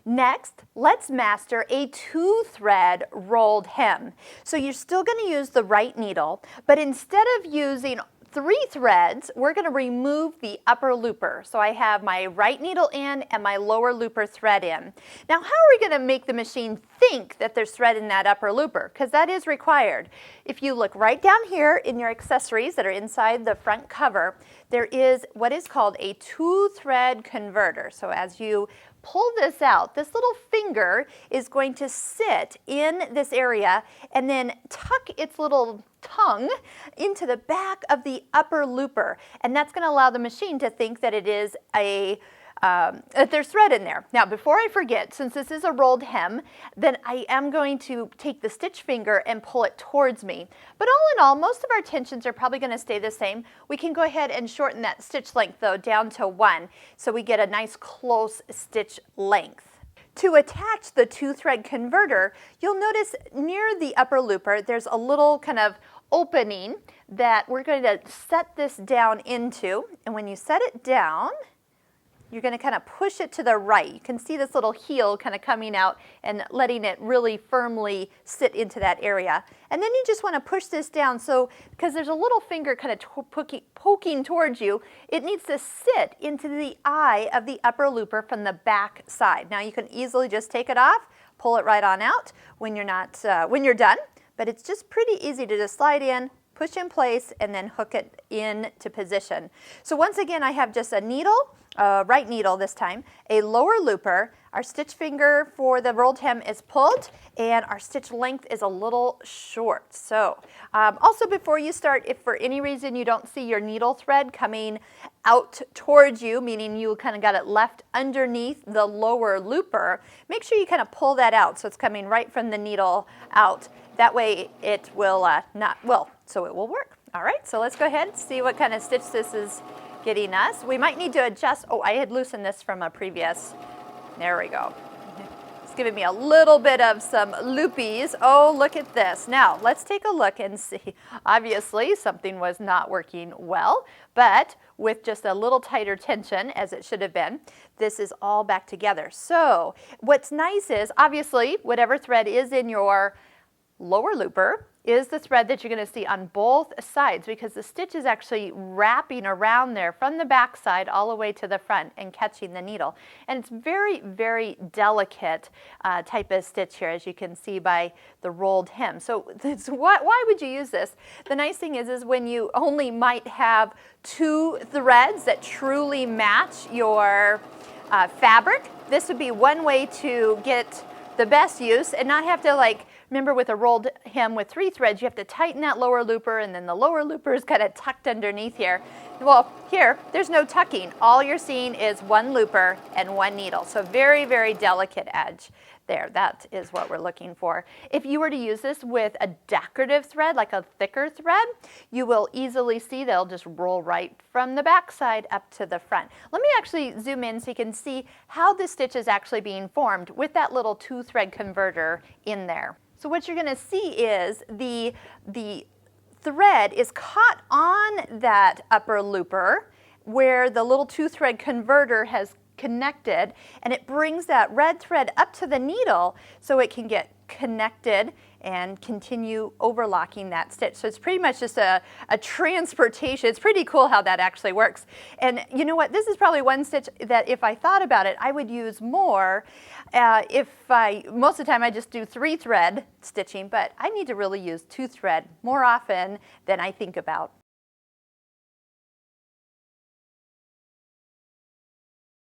Next, let's master a 2-thread rolled hem. So you're still going to use the right needle, but instead of using 3 threads, we're going to remove the upper looper. So I have my right needle in and my lower looper thread in. Now, how are we going to make the machine think that there's thread in that upper looper? Because that is required. If you look right down here in your accessories that are inside the front cover, there is what is called a 2-thread converter. So as you pull this out, this little finger is going to sit in this area and then tuck its little tongue into the back of the upper looper, and that's going to allow the machine to think that it is that there's thread in there. Now, before I forget, since this is a rolled hem, then I am going to take the stitch finger and pull it towards me. But all in all, most of our tensions are probably going to stay the same. We can go ahead and shorten that stitch length, though, down to 1, so we get a nice close stitch length. To attach the 2-thread converter, you'll notice near the upper looper, there's a little kind of opening that we're going to set this down into. And when you set it down, you're going to kind of push it to the right. You can see this little heel kind of coming out and letting it really firmly sit into that area. And then you just want to push this down, so because there's a little finger kind of poking towards you, it needs to sit into the eye of the upper looper from the back side. Now you can easily just take it off, pull it right on out when you're done. But it's just pretty easy to just slide in, push in place, and then hook it into position. So once again, I have just a needle, right needle this time, a lower looper, our stitch finger for the rolled hem is pulled, and our stitch length is a little short. So also before you start, if for any reason you don't see your needle thread coming out towards you, meaning you kind of got it left underneath the lower looper, make sure you kind of pull that out so it's coming right from the needle out. That way it will so it will work. All right, so let's go ahead and see what kind of stitch this is getting us. We might need to adjust. Oh, I had loosened this from a previous. There we go. It's giving me a little bit of some loopies. Oh, look at this. Now, let's take a look and see. Obviously, something was not working well, but with just a little tighter tension, as it should have been, this is all back together. So what's nice is, obviously, whatever thread is in your lower looper is the thread that you're going to see on both sides, because the stitch is actually wrapping around there from the back side all the way to the front and catching the needle. And it's very, very delicate type of stitch here, as you can see by the rolled hem. So why would you use this? The nice thing is when you only might have 2 threads that truly match your fabric, this would be one way to get the best use and not have to remember with a rolled hem with 3 threads, you have to tighten that lower looper, and then the lower looper is kind of tucked underneath here. Well, here, there's no tucking. All you're seeing is 1 looper and 1 needle. So very, very delicate edge there. That is what we're looking for. If you were to use this with a decorative thread, like a thicker thread, you will easily see they'll just roll right from the back side up to the front. Let me actually zoom in so you can see how the stitch is actually being formed with that little 2-thread converter in there. So what you're going to see is the thread is caught on that upper looper where the little 2-thread converter has connected, and it brings that red thread up to the needle so it can get connected and continue overlocking that stitch. So it's pretty much just a transportation. It's pretty cool how that actually works. And you know what? This is probably one stitch that if I thought about it, I would use more. Most of the time I just do 3-thread stitching, but I need to really use 2-thread more often than I think about.